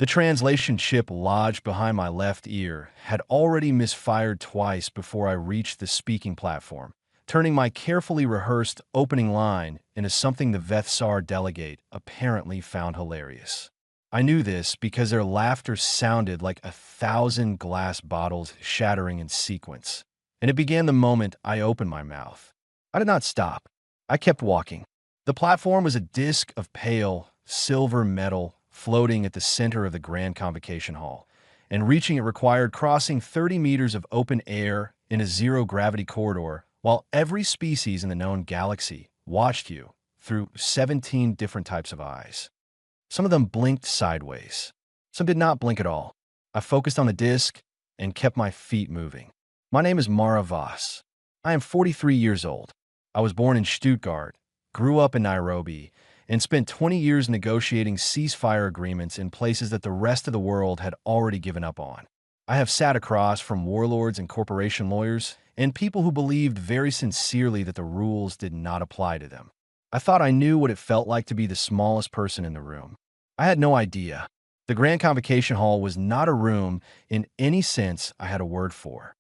The translation chip lodged behind my left ear had already misfired twice before I reached the speaking platform, turning my carefully rehearsed opening line into something the Vethsar delegate apparently found hilarious. I knew this because their laughter sounded like 1,000 glass bottles shattering in sequence, and it began the moment I opened my mouth. I did not stop. I kept walking. The platform was a disc of pale, silver metal floating at the center of the Grand Convocation Hall, and reaching it required crossing 30 meters of open air in a zero-gravity corridor while every species in the known galaxy watched you through 17 different types of eyes. Some of them blinked sideways. Some did not blink at all. I focused on the disc and kept my feet moving. My name is Mara Voss. I am 43 years old. I was born in Stuttgart, grew up in Nairobi, and spent 20 years negotiating ceasefire agreements in places that the rest of the world had already given up on. I have sat across from warlords and corporation lawyers and people who believed very sincerely that the rules did not apply to them. I thought I knew what it felt like to be the smallest person in the room. I had no idea. The Grand Convocation Hall was not a room in any sense I had a word for.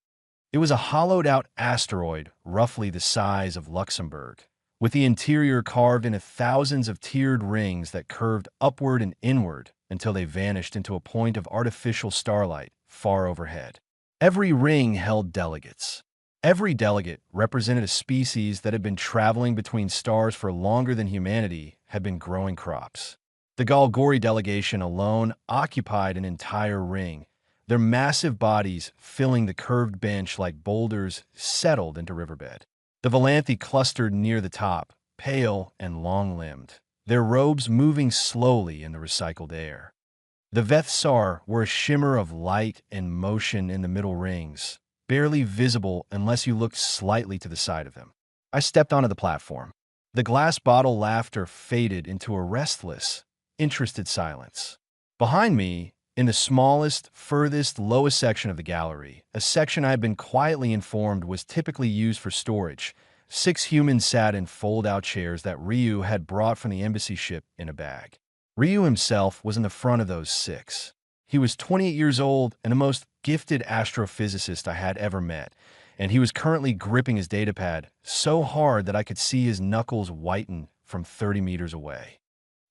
It was a hollowed-out asteroid roughly the size of Luxembourg, with the interior carved into thousands of tiered rings that curved upward and inward until they vanished into a point of artificial starlight far overhead. Every ring held delegates. Every delegate represented a species that had been traveling between stars for longer than humanity had been growing crops. The Galgori delegation alone occupied an entire ring, their massive bodies filling the curved bench like boulders settled into riverbed. The Valanthi clustered near the top, pale and long-limbed, their robes moving slowly in the recycled air. The Vethsar were a shimmer of light and motion in the middle rings, barely visible unless you looked slightly to the side of them. I stepped onto the platform. The glass bottle laughter faded into a restless, interested silence. Behind me, in the smallest, furthest, lowest section of the gallery, a section I had been quietly informed was typically used for storage, 6 humans sat in fold-out chairs that Ryu had brought from the embassy ship in a bag. Ryu himself was in the front of those 6. He was 28 years old and the most gifted astrophysicist I had ever met, and he was currently gripping his datapad so hard that I could see his knuckles whiten from 30 meters away.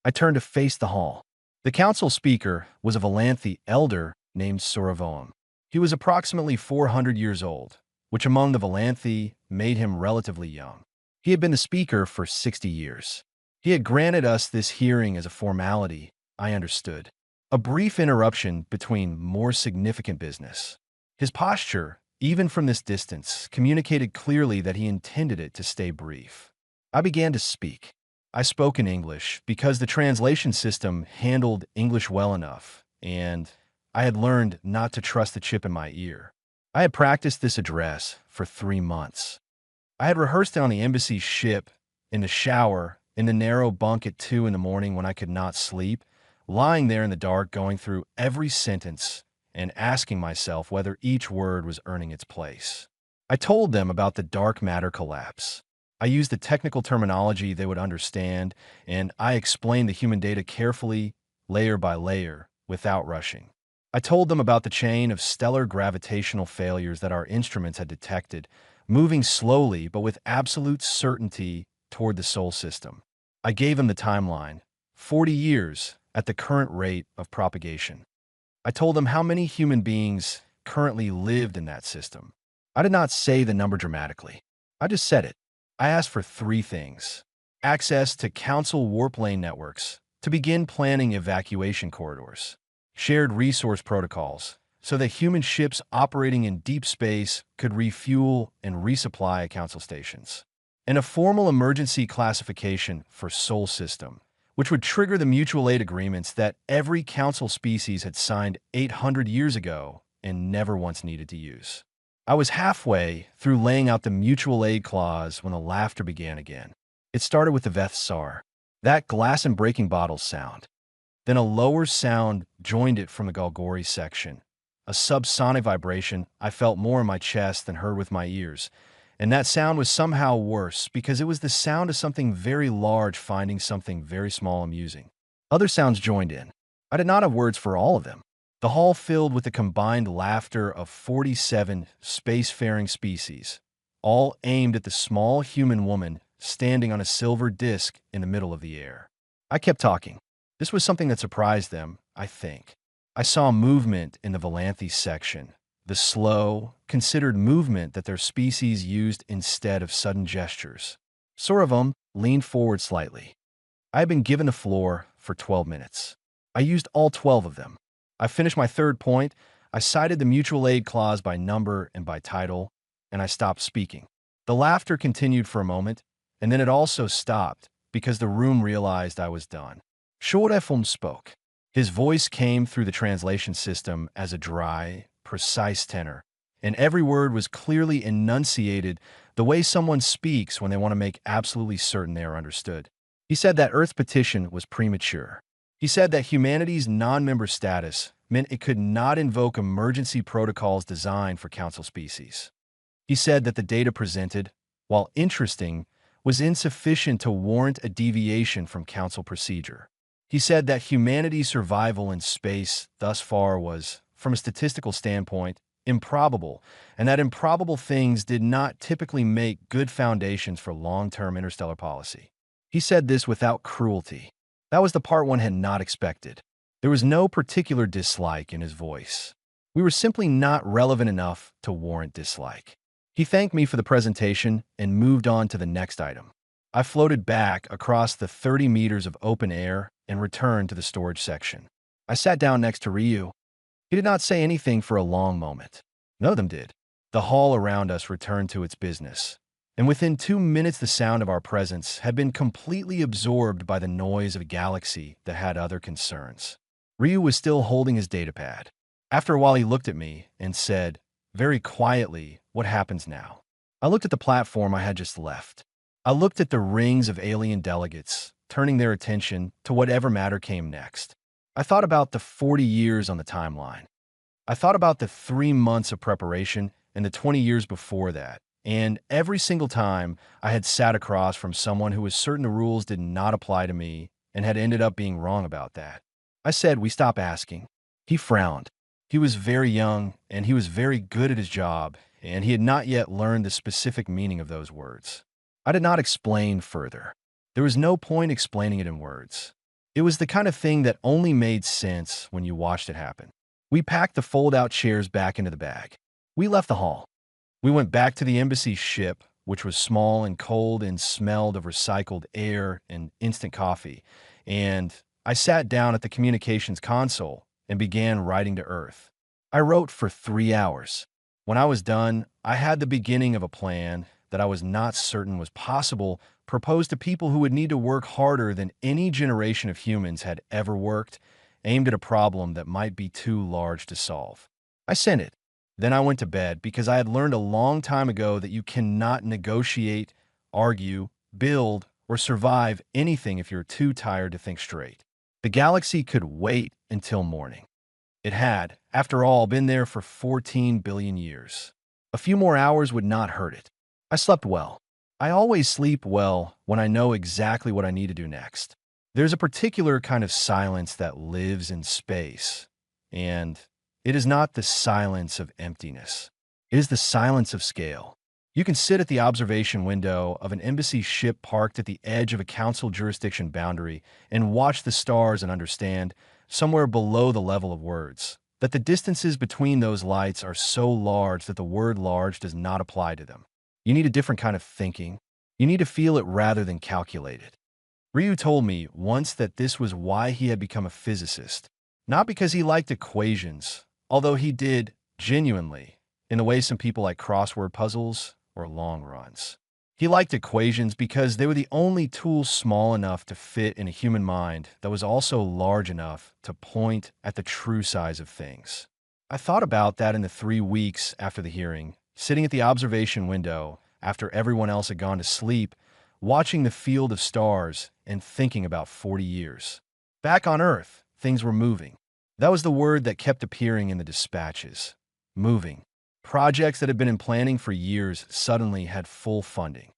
I turned to face the hall. The council speaker was a Valanthi elder named Suravoam. He was approximately 400 years old, which among the Valanthi made him relatively young. He had been the speaker for 60 years. He had granted us this hearing as a formality, I understood. A brief interruption between more significant business. His posture, even from this distance, communicated clearly that he intended it to stay brief. I began to speak. I spoke in English because the translation system handled English well enough, and I had learned not to trust the chip in my ear. I had practiced this address for 3 months. I had rehearsed it on the embassy ship, in the shower, in the narrow bunk at 2 in the morning when I could not sleep, lying there in the dark going through every sentence and asking myself whether each word was earning its place. I told them about the dark matter collapse. I used the technical terminology they would understand, and I explained the human data carefully, layer by layer, without rushing. I told them about the chain of stellar gravitational failures that our instruments had detected, moving slowly but with absolute certainty toward the Sol system. I gave them the timeline, 40 years at the current rate of propagation. I told them how many human beings currently lived in that system. I did not say the number dramatically. I just said it. I asked for 3 things. Access to council warp lane networks to begin planning evacuation corridors. Shared resource protocols so that human ships operating in deep space could refuel and resupply at council stations. And a formal emergency classification for Sol system, which would trigger the mutual aid agreements that every council species had signed 800 years ago and never once needed to use. I was halfway through laying out the mutual aid clause when the laughter began again. It started with the Vethsar, that glass and breaking bottles sound. Then a lower sound joined it from the Galgori section, a subsonic vibration I felt more in my chest than heard with my ears, and that sound was somehow worse because it was the sound of something very large finding something very small amusing. Other sounds joined in. I did not have words for all of them. The hall filled with the combined laughter of 47 spacefaring species, all aimed at the small human woman standing on a silver disc in the middle of the air. I kept talking. This was something that surprised them, I think. I saw movement in the Volanthi section, the slow, considered movement that their species used instead of sudden gestures. Soravum leaned forward slightly. I had been given the floor for 12 minutes. I used all 12 of them. I finished my third point. I cited the mutual aid clause by number and by title, and I stopped speaking. The laughter continued for a moment, and then it also stopped because the room realized I was done. Shorefum spoke. His voice came through the translation system as a dry, precise tenor, and every word was clearly enunciated the way someone speaks when they want to make absolutely certain they are understood. He said that Earth's petition was premature. He said that humanity's non-member status meant it could not invoke emergency protocols designed for council species. He said that the data presented, while interesting, was insufficient to warrant a deviation from council procedure. He said that humanity's survival in space thus far was, from a statistical standpoint, improbable, and that improbable things did not typically make good foundations for long-term interstellar policy. He said this without cruelty. That was the part one had not expected. There was no particular dislike in his voice. We were simply not relevant enough to warrant dislike. He thanked me for the presentation and moved on to the next item. I floated back across the 30 meters of open air and returned to the storage section. I sat down next to Ryu. He did not say anything for a long moment. None of them did. The hall around us returned to its business, and within 2 minutes the sound of our presence had been completely absorbed by the noise of a galaxy that had other concerns. Ryu was still holding his datapad. After a while he looked at me and said, very quietly, "What happens now?" I looked at the platform I had just left. I looked at the rings of alien delegates, turning their attention to whatever matter came next. I thought about the 40 years on the timeline. I thought about the 3 months of preparation and the 20 years before that. And every single time I had sat across from someone who was certain the rules did not apply to me and had ended up being wrong about that. I said, "We stop asking." He frowned. He was very young, and he was very good at his job, and he had not yet learned the specific meaning of those words. I did not explain further. There was no point explaining it in words. It was the kind of thing that only made sense when you watched it happen. We packed the fold-out chairs back into the bag. We left the hall. We went back to the embassy ship, which was small and cold and smelled of recycled air and instant coffee, and I sat down at the communications console and began writing to Earth. I wrote for 3 hours. When I was done, I had the beginning of a plan that I was not certain was possible, proposed to people who would need to work harder than any generation of humans had ever worked, aimed at a problem that might be too large to solve. I sent it. Then I went to bed because I had learned a long time ago that you cannot negotiate, argue, build, or survive anything if you're too tired to think straight. The galaxy could wait until morning. It had, after all, been there for 14 billion years. A few more hours would not hurt it. I slept well. I always sleep well when I know exactly what I need to do next. There's a particular kind of silence that lives in space, and it is not the silence of emptiness. It is the silence of scale. You can sit at the observation window of an embassy ship parked at the edge of a council jurisdiction boundary and watch the stars and understand, somewhere below the level of words, that the distances between those lights are so large that the word large does not apply to them. You need a different kind of thinking. You need to feel it rather than calculate it. Ryu told me once that this was why he had become a physicist, not because he liked equations, although he did, genuinely, in the way some people like crossword puzzles or long runs. He liked equations because they were the only tool small enough to fit in a human mind that was also large enough to point at the true size of things. I thought about that in the 3 weeks after the hearing, sitting at the observation window after everyone else had gone to sleep, watching the field of stars and thinking about 40 years. Back on Earth, things were moving. That was the word that kept appearing in the dispatches. Moving. Projects that had been in planning for years suddenly had full funding.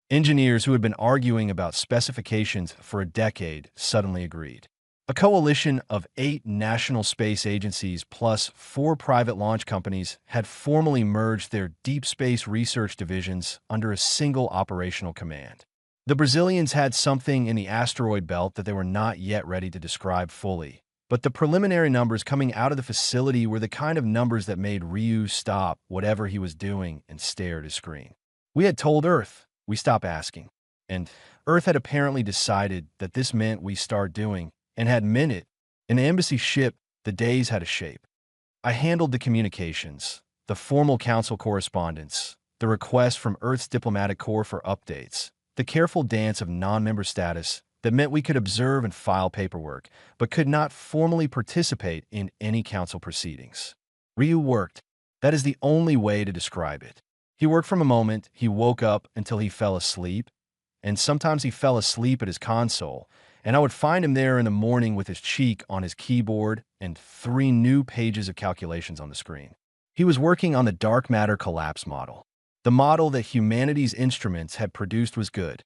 Engineers who had been arguing about specifications for a decade suddenly agreed. A coalition of 8 national space agencies plus 4 private launch companies had formally merged their deep space research divisions under a single operational command. The Brazilians had something in the asteroid belt that they were not yet ready to describe fully, but the preliminary numbers coming out of the facility were the kind of numbers that made Ryu stop whatever he was doing and stare at his screen. We had told Earth, we stop asking. And Earth had apparently decided that this meant we start doing, and had meant it. In the embassy ship, the days had a shape. I handled the communications, the formal council correspondence, the request from Earth's diplomatic corps for updates, the careful dance of non-member status that meant we could observe and file paperwork, but could not formally participate in any council proceedings. Ryu worked. That is the only way to describe it. He worked from a moment he woke up until he fell asleep, and sometimes he fell asleep at his console, and I would find him there in the morning with his cheek on his keyboard and 3 new pages of calculations on the screen. He was working on the dark matter collapse model. The model that humanity's instruments had produced was good.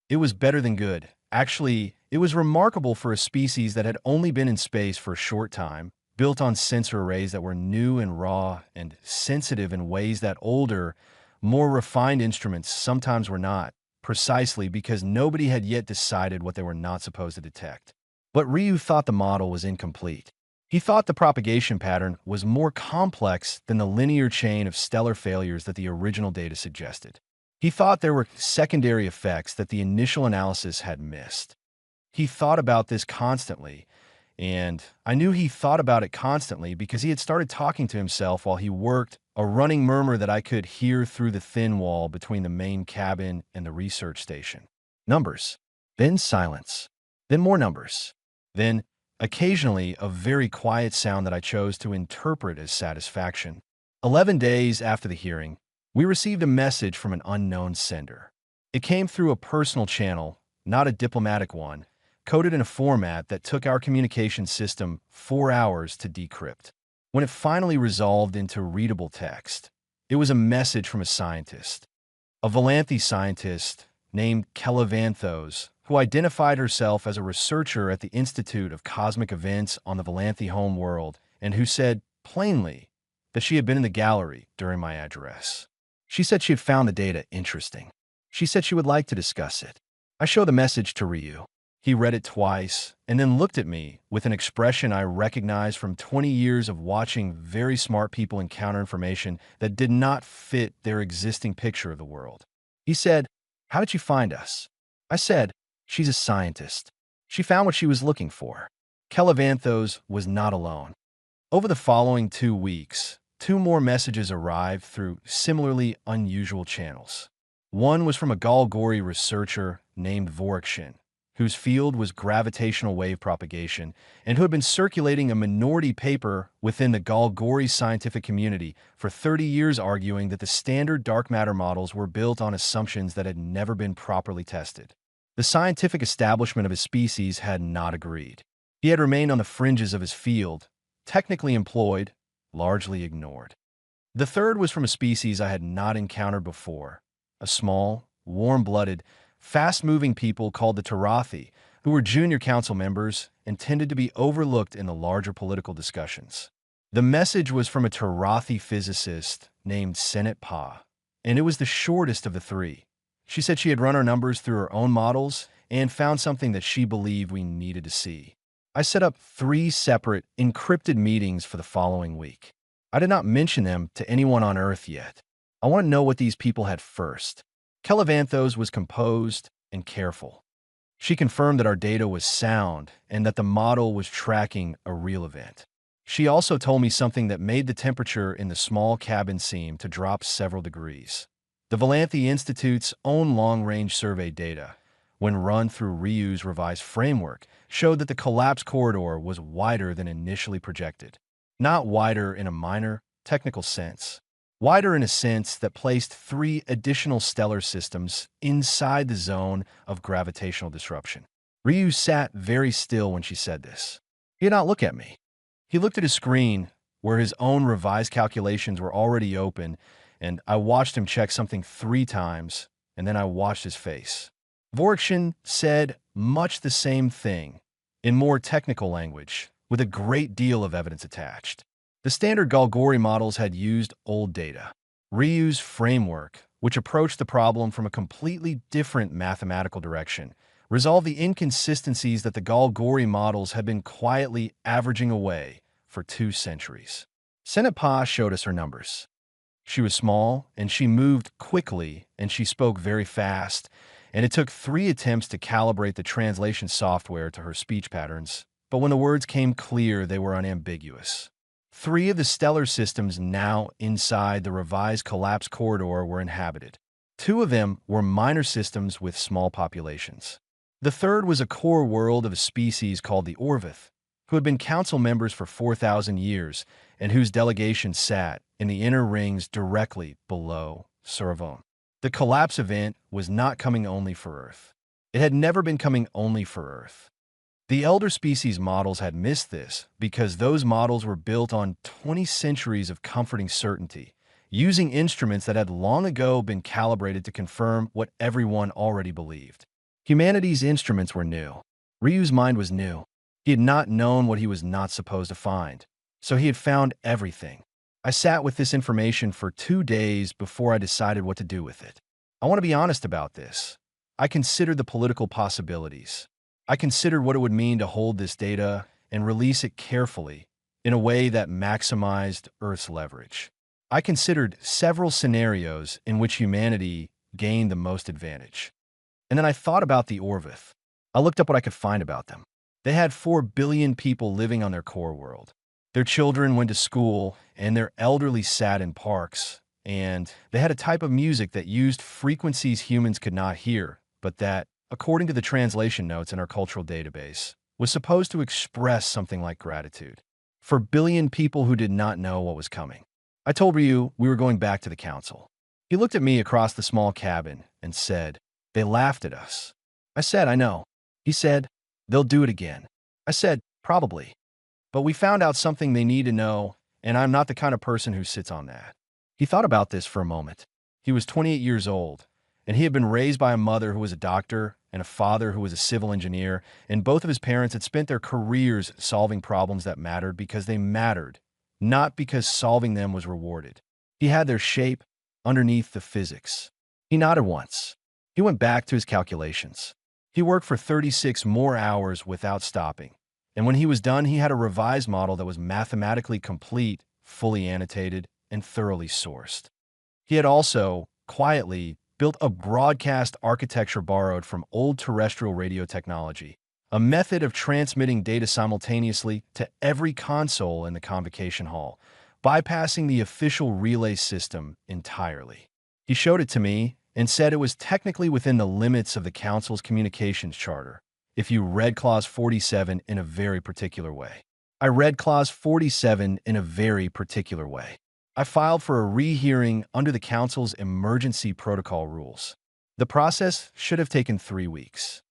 It was better than good. Actually, it was remarkable for a species that had only been in space for a short time, built on sensor arrays that were new and raw and sensitive in ways that older, more refined instruments sometimes were not, precisely because nobody had yet decided what they were not supposed to detect. But Ryu thought the model was incomplete. He thought the propagation pattern was more complex than the linear chain of stellar failures that the original data suggested. He thought there were secondary effects that the initial analysis had missed. He thought about this constantly, and I knew he thought about it constantly because he had started talking to himself while he worked, a running murmur that I could hear through the thin wall between the main cabin and the research station. Numbers. Then silence. Then more numbers. Then, occasionally, a very quiet sound that I chose to interpret as satisfaction. 11 days after the hearing, we received a message from an unknown sender. It came through a personal channel, not a diplomatic one, coded in a format that took our communication system 4 hours to decrypt. When it finally resolved into readable text, it was a message from a scientist, a Valanthi scientist named Kelavanthos, who identified herself as a researcher at the Institute of Cosmic Events on the Valanthi home world, and who said, plainly, that she had been in the gallery during my address. She said she had found the data interesting. She said she would like to discuss it. I showed the message to Ryu. He read it twice and then looked at me with an expression I recognized from 20 years of watching very smart people encounter information that did not fit their existing picture of the world. He said, "How did you find us?" I said, "She's a scientist. She found what she was looking for." Kelavanthos was not alone. Over the following 2 weeks, 2 more messages arrived through similarly unusual channels. One was from a Galgori researcher named Vorikshin, whose field was gravitational wave propagation, and who had been circulating a minority paper within the Galgori scientific community for 30 years arguing that the standard dark matter models were built on assumptions that had never been properly tested. The scientific establishment of his species had not agreed. He had remained on the fringes of his field, technically employed, largely ignored. The third was from a species I had not encountered before, a small, warm-blooded, fast-moving people called the Tarathi, who were junior council members and tended to be overlooked in the larger political discussions. The message was from a Tarathi physicist named Senet Pa, and it was the shortest of the 3. She said she had run our numbers through her own models and found something that she believed we needed to see. I set up 3 separate, encrypted meetings for the following week. I did not mention them to anyone on Earth yet. I want to know what these people had first. Kelavanthos was composed and careful. She confirmed that our data was sound and that the model was tracking a real event. She also told me something that made the temperature in the small cabin seem to drop several degrees. The Valanthi Institute's own long-range survey data, when run through Ryu's revised framework, showed that the collapse corridor was wider than initially projected. Not wider in a minor, technical sense. Wider in a sense that placed 3 additional stellar systems inside the zone of gravitational disruption. Ryu sat very still when she said this. He did not look at me. He looked at his screen, where his own revised calculations were already open, and I watched him check something 3 times, and then I watched his face. Vorikshin said much the same thing, in more technical language, with a great deal of evidence attached. The standard Galgori models had used old data. Ryu's framework, which approached the problem from a completely different mathematical direction, resolved the inconsistencies that the Galgori models had been quietly averaging away for 2 centuries. Senate Pa showed us her numbers. She was small, and she moved quickly, and she spoke very fast, and it took 3 attempts to calibrate the translation software to her speech patterns, but when the words came clear, they were unambiguous. 3 of the stellar systems now inside the revised collapse corridor were inhabited. 2 of them were minor systems with small populations. The third was a core world of a species called the Orvith, who had been council members for 4,000 years and whose delegation sat in the inner rings directly below Suravon. The collapse event was not coming only for Earth. It had never been coming only for Earth. The elder species models had missed this because those models were built on 20 centuries of comforting certainty, using instruments that had long ago been calibrated to confirm what everyone already believed. Humanity's instruments were new. Ryu's mind was new. He had not known what he was not supposed to find, so he had found everything. I sat with this information for 2 days before I decided what to do with it. I want to be honest about this. I considered the political possibilities. I considered what it would mean to hold this data and release it carefully in a way that maximized Earth's leverage. I considered several scenarios in which humanity gained the most advantage. And then I thought about the Orvith. I looked up what I could find about them. They had 4 billion people living on their core world. Their children went to school, and their elderly sat in parks, and they had a type of music that used frequencies humans could not hear, but that, according to the translation notes in our cultural database, was supposed to express something like gratitude. For billion people who did not know what was coming. I told Ryu we were going back to the council. He looked at me across the small cabin and said, "They laughed at us." I said, "I know." He said, "They'll do it again." I said, "Probably. But we found out something they need to know, and I'm not the kind of person who sits on that." He thought about this for a moment. He was 28 years old, and he had been raised by a mother who was a doctor and a father who was a civil engineer, and both of his parents had spent their careers solving problems that mattered because they mattered, not because solving them was rewarded. He had their shape underneath the physics. He nodded once. He went back to his calculations. He worked for 36 more hours without stopping, and when he was done, he had a revised model that was mathematically complete, fully annotated, and thoroughly sourced. He had also, quietly, built a broadcast architecture borrowed from old terrestrial radio technology, a method of transmitting data simultaneously to every console in the convocation hall, bypassing the official relay system entirely. He showed it to me and said it was technically within the limits of the Council's communications charter, if you read Clause 47 in a very particular way. I read Clause 47 in a very particular way. I filed for a rehearing under the Council's emergency protocol rules. The process should have taken 3 weeks.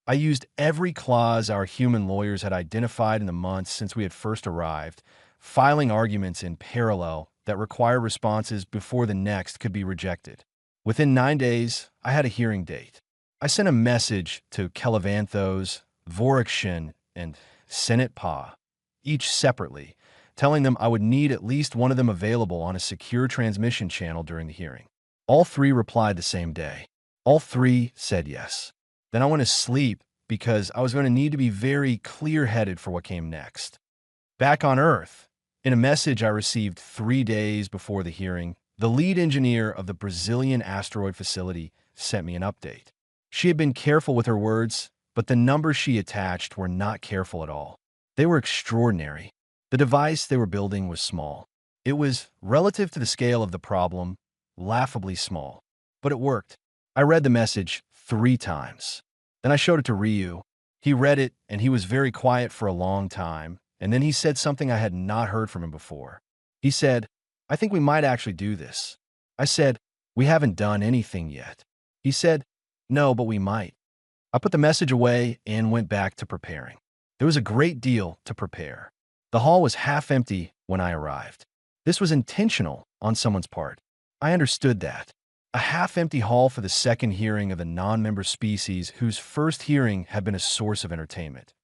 I used every clause our human lawyers had identified in the months since we had first arrived, filing arguments in parallel that require responses before the next could be rejected. Within 9 days, I had a hearing date. I sent a message to Kelevanthos, Vorakshin, and Senate Pa, each separately, telling them I would need at least one of them available on a secure transmission channel during the hearing. All 3 replied the same day. All 3 said yes. Then I went to sleep because I was going to need to be very clear-headed for what came next. Back on Earth, in a message I received 3 days before the hearing, the lead engineer of the Brazilian asteroid facility sent me an update. She had been careful with her words, but the numbers she attached were not careful at all. They were extraordinary. The device they were building was small. It was, relative to the scale of the problem, laughably small. But it worked. I read the message 3 times. Then I showed it to Ryu. He read it, and he was very quiet for a long time, and then he said something I had not heard from him before. He said, "I think we might actually do this." I said, "We haven't done anything yet." He said, "No, but we might." I put the message away and went back to preparing. There was a great deal to prepare. The hall was half empty when I arrived. This was intentional on someone's part. I understood that. A half-empty hall for the second hearing of a non-member species whose first hearing had been a source of entertainment.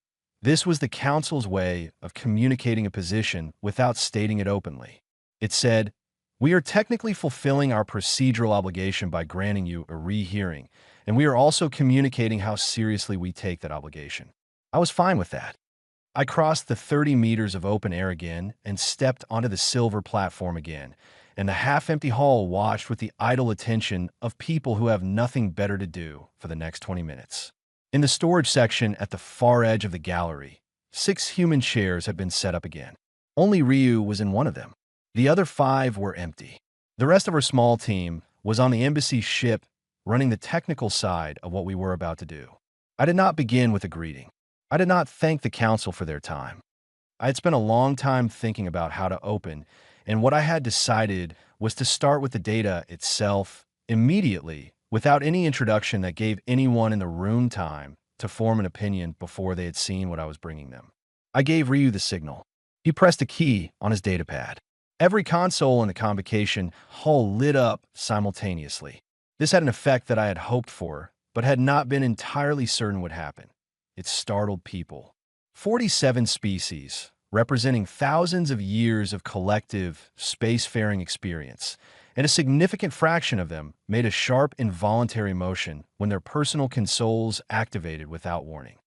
This was the council's way of communicating a position without stating it openly. It said, "We are technically fulfilling our procedural obligation by granting you a rehearing, and we are also communicating how seriously we take that obligation." I was fine with that. I crossed the 30 meters of open air again and stepped onto the silver platform again, and the half-empty hall watched with the idle attention of people who have nothing better to do for the next 20 minutes. In the storage section at the far edge of the gallery, 6 human chairs had been set up again. Only Ryu was in one of them. The other 5 were empty. The rest of our small team was on the embassy ship, running the technical side of what we were about to do. I did not begin with a greeting. I did not thank the council for their time. I had spent a long time thinking about how to open, and what I had decided was to start with the data itself immediately, without any introduction that gave anyone in the room time to form an opinion before they had seen what I was bringing them. I gave Ryu the signal. He pressed a key on his datapad. Every console in the convocation hall lit up simultaneously. This had an effect that I had hoped for, but had not been entirely certain would happen. It startled people. 47 species, representing thousands of years of collective spacefaring experience, and a significant fraction of them made a sharp involuntary motion when their personal consoles activated without warning.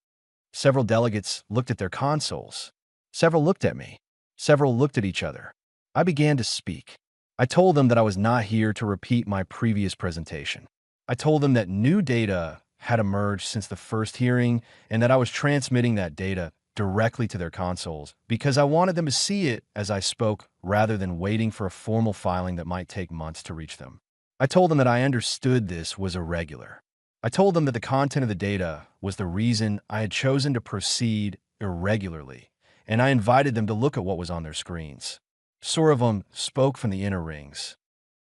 Several delegates looked at their consoles. Several looked at me. Several looked at each other. I began to speak. I told them that I was not here to repeat my previous presentation. I told them that new data had emerged since the first hearing and that I was transmitting that data directly to their consoles because I wanted them to see it as I spoke rather than waiting for a formal filing that might take months to reach them. I told them that I understood this was irregular. I told them that the content of the data was the reason I had chosen to proceed irregularly, and I invited them to look at what was on their screens. Sorovum spoke from the inner rings.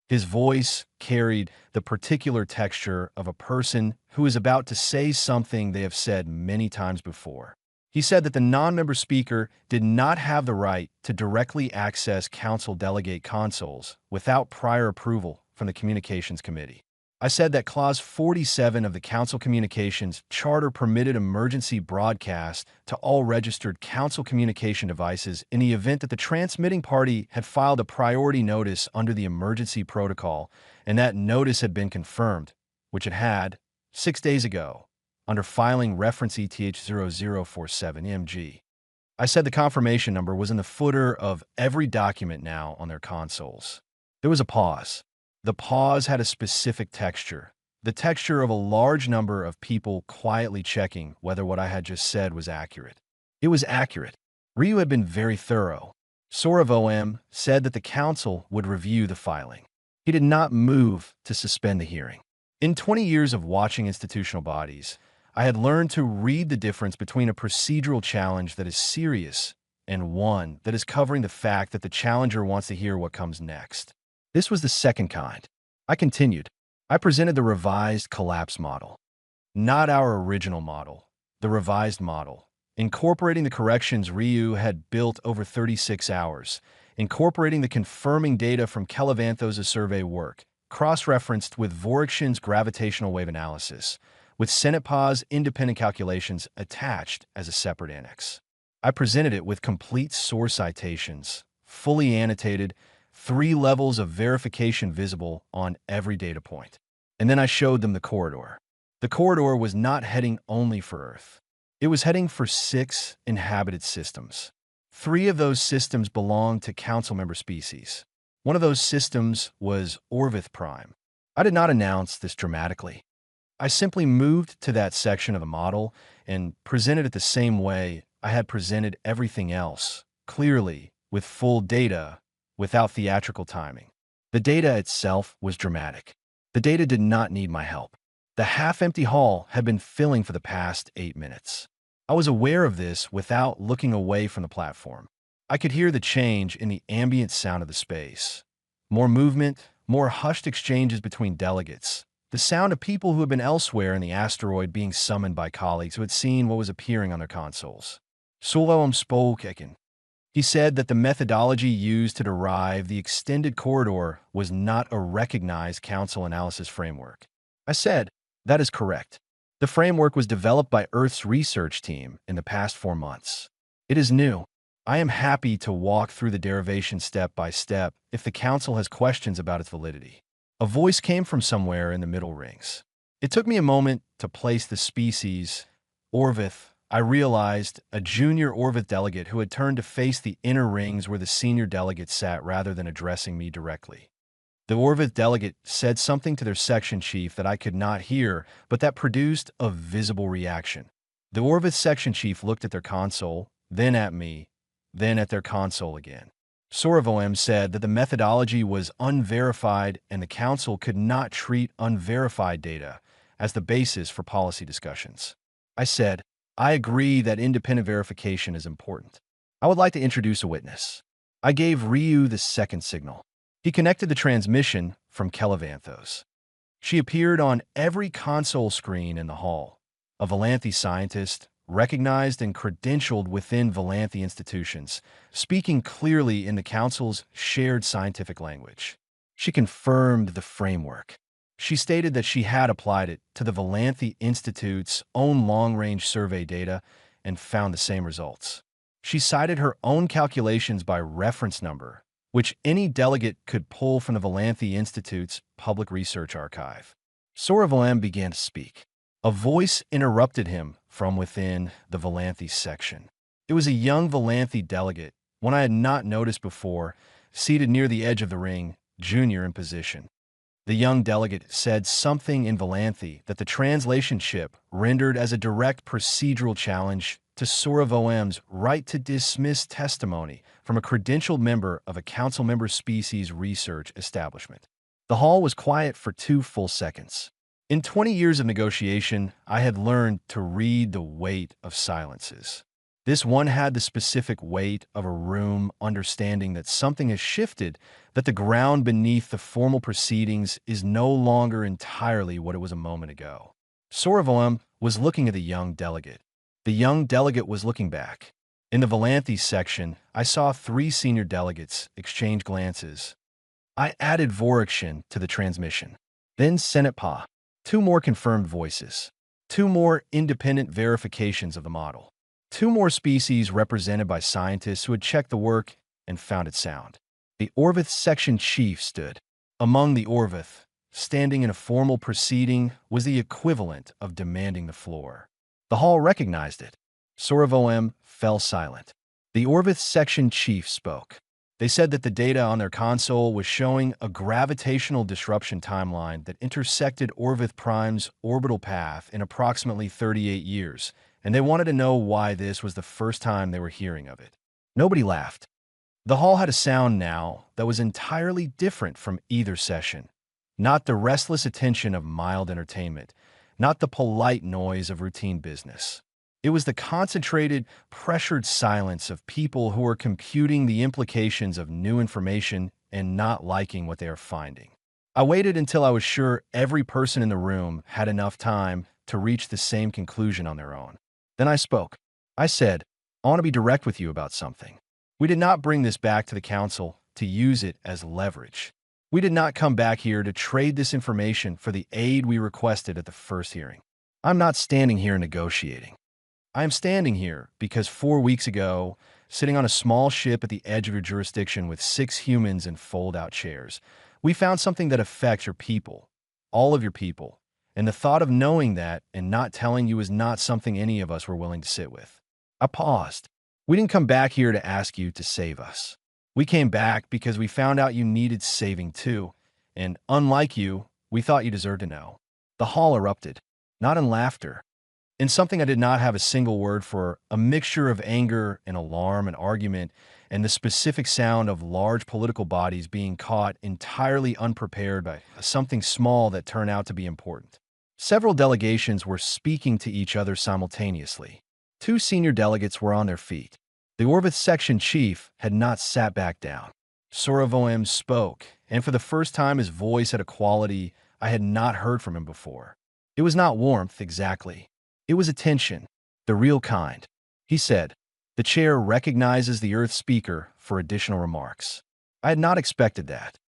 His voice carried the particular texture of a person who is about to say something they have said many times before. He said that the non-member speaker did not have the right to directly access council delegate consoles without prior approval from the Communications Committee. I said that Clause 47 of the Council Communications Charter permitted emergency broadcast to all registered council communication devices in the event that the transmitting party had filed a priority notice under the emergency protocol, and that notice had been confirmed, which it had, 6 days ago, under filing reference ETH0047MG. I said the confirmation number was in the footer of every document now on their consoles. There was a pause. The pause had a specific texture, the texture of a large number of people quietly checking whether what I had just said was accurate. It was accurate. Ryu had been very thorough. Sorovum said that the council would review the filing. He did not move to suspend the hearing. In 20 years of watching institutional bodies, I had learned to read the difference between a procedural challenge that is serious and one that is covering the fact that the challenger wants to hear what comes next. This was the second kind. I continued. I presented the revised collapse model. Not our original model, the revised model, incorporating the corrections Ryu had built over 36 hours, incorporating the confirming data from Kelevanthos' survey work, cross-referenced with Vorikshin's gravitational wave analysis, with Senatpa's independent calculations attached as a separate annex. I presented it with complete source citations, fully annotated, 3 levels of verification visible on every data point. And then I showed them the corridor. The corridor was not heading only for Earth. It was heading for 6 inhabited systems. 3 of those systems belonged to council member species. One of those systems was Orvith Prime. I did not announce this dramatically. I simply moved to that section of the model and presented it the same way I had presented everything else, clearly, with full data, without theatrical timing. The data itself was dramatic. The data did not need my help. The half-empty hall had been filling for the past 8 minutes. I was aware of this without looking away from the platform. I could hear the change in the ambient sound of the space. More movement, more hushed exchanges between delegates. The sound of people who had been elsewhere in the asteroid being summoned by colleagues who had seen what was appearing on their consoles. Solovum spoke again. He said that the methodology used to derive the extended corridor was not a recognized council analysis framework. I said, that is correct. The framework was developed by Earth's research team in the past 4 months. It is new. I am happy to walk through the derivation step by step if the Council has questions about its validity. A voice came from somewhere in the middle rings. It took me a moment to place the species. Orvith, I realized, a junior Orvith delegate who had turned to face the inner rings where the senior delegates sat rather than addressing me directly. The Orvith delegate said something to their section chief that I could not hear, but that produced a visible reaction. The Orvith section chief looked at their console, then at me, then at their console again. Sorovoem said that the methodology was unverified and the Council could not treat unverified data as the basis for policy discussions. I said, I agree that independent verification is important. I would like to introduce a witness. I gave Ryu the second signal. He connected the transmission from Kelevanthos. She appeared on every console screen in the hall. A Valanthi scientist, recognized and credentialed within Valanthi institutions, speaking clearly in the Council's shared scientific language. She confirmed the framework. She stated that she had applied it to the Valanthi Institute's own long-range survey data and found the same results. She cited her own calculations by reference number, which any delegate could pull from the Valanthi Institute's public research archive. Sorovoem began to speak. A voice interrupted him from within the Valanthi section. It was a young Valanthi delegate, one I had not noticed before, seated near the edge of the ring, junior in position. The young delegate said something in Valanthi that the translation ship rendered as a direct procedural challenge to Sorovoem's right to dismiss testimony from a credentialed member of a council member species research establishment. The hall was quiet for 2 full seconds. In 20 years of negotiation, I had learned to read the weight of silences. This one had the specific weight of a room, understanding that something has shifted, that the ground beneath the formal proceedings is no longer entirely what it was a moment ago. Sorovoem was looking at the young delegate. The young delegate was looking back. In the Valanthi section, I saw 3 senior delegates exchange glances. I added Vorikshin to the transmission. Then Senetpa. 2 more confirmed voices. 2 more independent verifications of the model. 2 more species represented by scientists who had checked the work and found it sound. The Orvith section chief stood. Among the Orvith, standing in a formal proceeding was the equivalent of demanding the floor. The hall recognized it. Sorovoem fell silent. The Orvith section chief spoke. They said that the data on their console was showing a gravitational disruption timeline that intersected Orvith Prime's orbital path in approximately 38 years, and they wanted to know why this was the first time they were hearing of it. Nobody laughed. The hall had a sound now that was entirely different from either session. Not the restless attention of mild entertainment, not the polite noise of routine business. It was the concentrated, pressured silence of people who are computing the implications of new information and not liking what they are finding. I waited until I was sure every person in the room had enough time to reach the same conclusion on their own. Then I spoke. I said, I want to be direct with you about something. We did not bring this back to the Council to use it as leverage. We did not come back here to trade this information for the aid we requested at the first hearing. I'm not standing here negotiating. I am standing here because 4 weeks ago, sitting on a small ship at the edge of your jurisdiction with 6 humans in fold-out chairs, we found something that affects your people, all of your people, and the thought of knowing that and not telling you is not something any of us were willing to sit with. I paused. We didn't come back here to ask you to save us. We came back because we found out you needed saving too, and unlike you, we thought you deserved to know. The hall erupted, not in laughter, in something I did not have a single word for, a mixture of anger and alarm and argument, and the specific sound of large political bodies being caught entirely unprepared by something small that turned out to be important. Several delegations were speaking to each other simultaneously. 2 senior delegates were on their feet. The Orvith section chief had not sat back down. Sorovoem spoke, and for the first time his voice had a quality I had not heard from him before. It was not warmth, exactly. It was attention, the real kind. He said, the chair recognizes the Earth speaker for additional remarks. I had not expected that.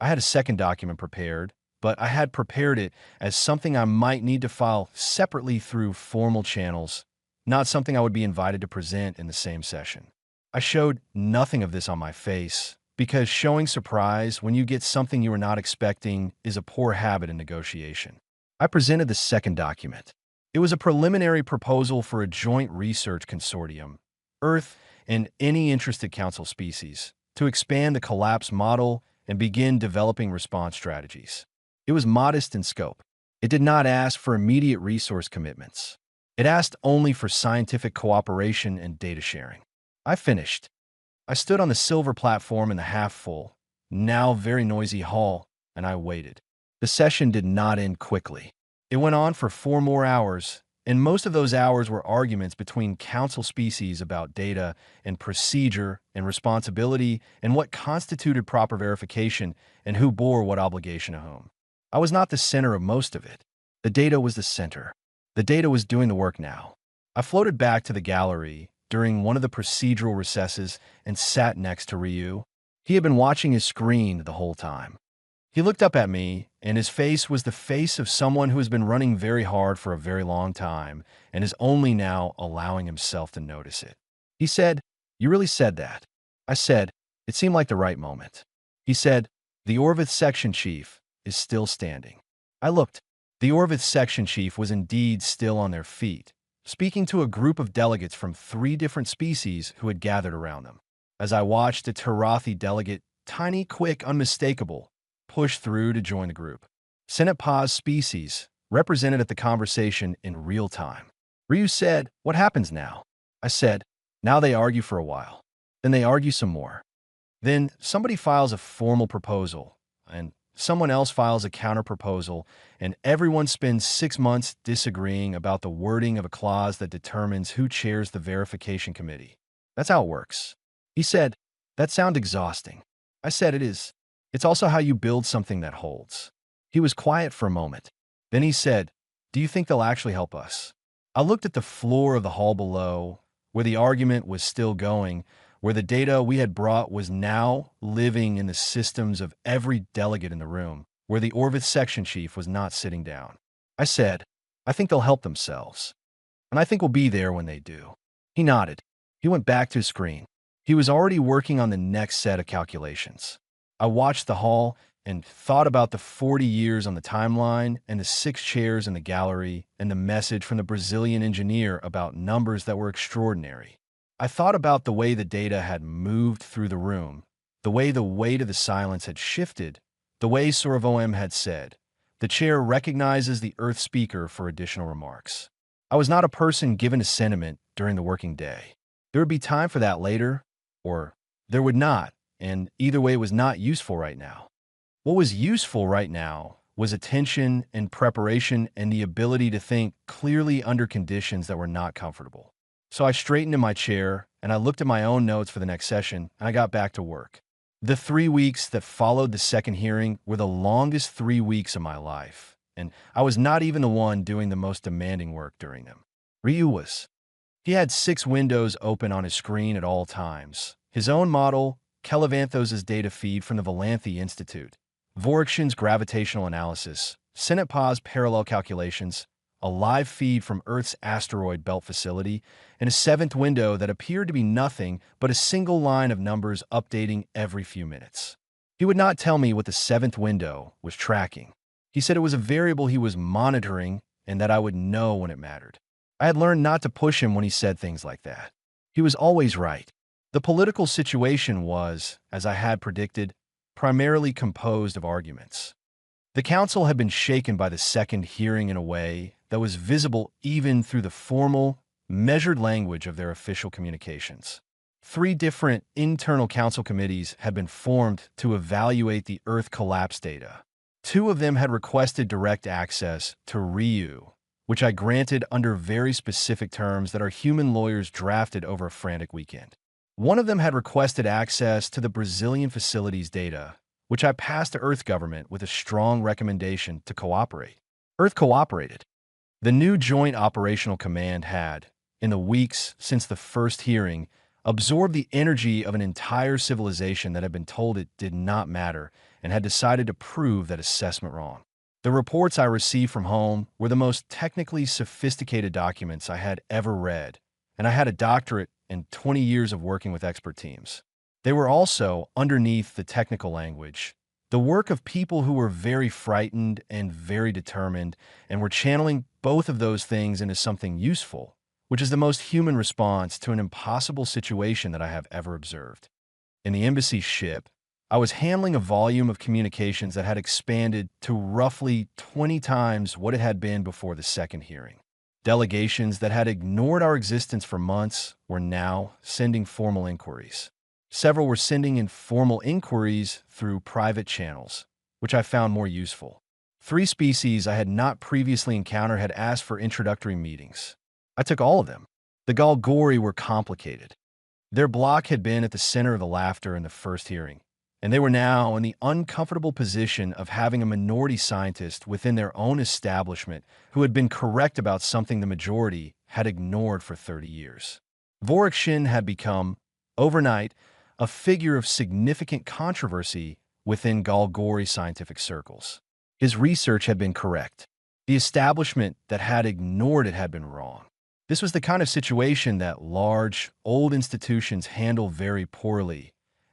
I had a second document prepared, but I had prepared it as something I might need to file separately through formal channels, not something I would be invited to present in the same session. I showed nothing of this on my face, because showing surprise when you get something you were not expecting is a poor habit in negotiation. I presented the second document. It was a preliminary proposal for a joint research consortium, Earth and any interested council species, to expand the collapse model and begin developing response strategies. It was modest in scope. It did not ask for immediate resource commitments. It asked only for scientific cooperation and data sharing. I finished. I stood on the silver platform in the half-full, now very noisy hall, and I waited. The session did not end quickly. It went on for 4 more hours, and most of those hours were arguments between council species about data and procedure and responsibility and what constituted proper verification and who bore what obligation to whom. I was not the center of most of it. The data was the center. The data was doing the work now. I floated back to the gallery during one of the procedural recesses and sat next to Ryu. He had been watching his screen the whole time. He looked up at me, and his face was the face of someone who has been running very hard for a very long time and is only now allowing himself to notice it. He said, "You really said that." I said, "It seemed like the right moment." He said, "The Orvith section chief is still standing." I looked. The Orvith section chief was indeed still on their feet, speaking to a group of delegates from 3 different species who had gathered around them. As I watched a Tarathi delegate, tiny, quick, unmistakable, push through to join the group. Senate Paz species represented at the conversation in real time. Ryu said, "What happens now?" I said, "Now they argue for a while. Then they argue some more. Then somebody files a formal proposal, and someone else files a counter-proposal, and everyone spends 6 months disagreeing about the wording of a clause that determines who chairs the verification committee. That's how it works." He said, "That sounds exhausting." I said, "It is. It's also how you build something that holds." He was quiet for a moment. Then he said, "Do you think they'll actually help us?" I looked at the floor of the hall below, where the argument was still going, where the data we had brought was now living in the systems of every delegate in the room, where the Orvith section chief was not sitting down. I said, "I think they'll help themselves. And I think we'll be there when they do." He nodded. He went back to his screen. He was already working on the next set of calculations. I watched the hall and thought about the 40 years on the timeline and the 6 chairs in the gallery and the message from the Brazilian engineer about numbers that were extraordinary. I thought about the way the data had moved through the room, the way the weight of the silence had shifted, the way Sorovoem had said, "The chair recognizes the Earth speaker for additional remarks." I was not a person given to sentiment during the working day. There would be time for that later, or there would not. And either way was not useful right now. What was useful right now was attention and preparation and the ability to think clearly under conditions that were not comfortable. So I straightened in my chair, and I looked at my own notes for the next session, and I got back to work. The 3 weeks that followed the second hearing were the longest 3 weeks of my life, and I was not even the one doing the most demanding work during them. Ryu was. He had 6 windows open on his screen at all times. His own model, Kelevanthos' data feed from the Valanthi Institute, Vorikshin's gravitational analysis, Senate Paz parallel calculations, a live feed from Earth's asteroid belt facility, and a 7th window that appeared to be nothing but a single line of numbers updating every few minutes. He would not tell me what the 7th window was tracking. He said it was a variable he was monitoring and that I would know when it mattered. I had learned not to push him when he said things like that. He was always right. The political situation was, as I had predicted, primarily composed of arguments. The council had been shaken by the second hearing in a way that was visible even through the formal, measured language of their official communications. 3 different internal council committees had been formed to evaluate the Earth collapse data. 2 of them had requested direct access to Ryu, which I granted under very specific terms that our human lawyers drafted over a frantic weekend. 1 of them had requested access to the Brazilian facility's data, which I passed to Earth government with a strong recommendation to cooperate. Earth cooperated. The new Joint Operational Command had, in the weeks since the first hearing, absorbed the energy of an entire civilization that had been told it did not matter and had decided to prove that assessment wrong. The reports I received from home were the most technically sophisticated documents I had ever read, and I had a doctorate and 20 years of working with expert teams. They were also, underneath the technical language, the work of people who were very frightened and very determined and were channeling both of those things into something useful, which is the most human response to an impossible situation that I have ever observed. In the embassy ship, I was handling a volume of communications that had expanded to roughly 20 times what it had been before the second hearing. Delegations that had ignored our existence for months were now sending formal inquiries. Several were sending in formal inquiries through private channels, which I found more useful. 3 species I had not previously encountered had asked for introductory meetings. I took all of them. The Galgori were complicated. Their block had been at the center of the laughter in the first hearing, and they were now in the uncomfortable position of having a minority scientist within their own establishment who had been correct about something the majority had ignored for 30 years. Vorakshin had become, overnight, a figure of significant controversy within Galgori scientific circles. His research had been correct. The establishment that had ignored it had been wrong. This was the kind of situation that large, old institutions handle very poorly,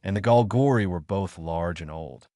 and the Galgori were both large and old.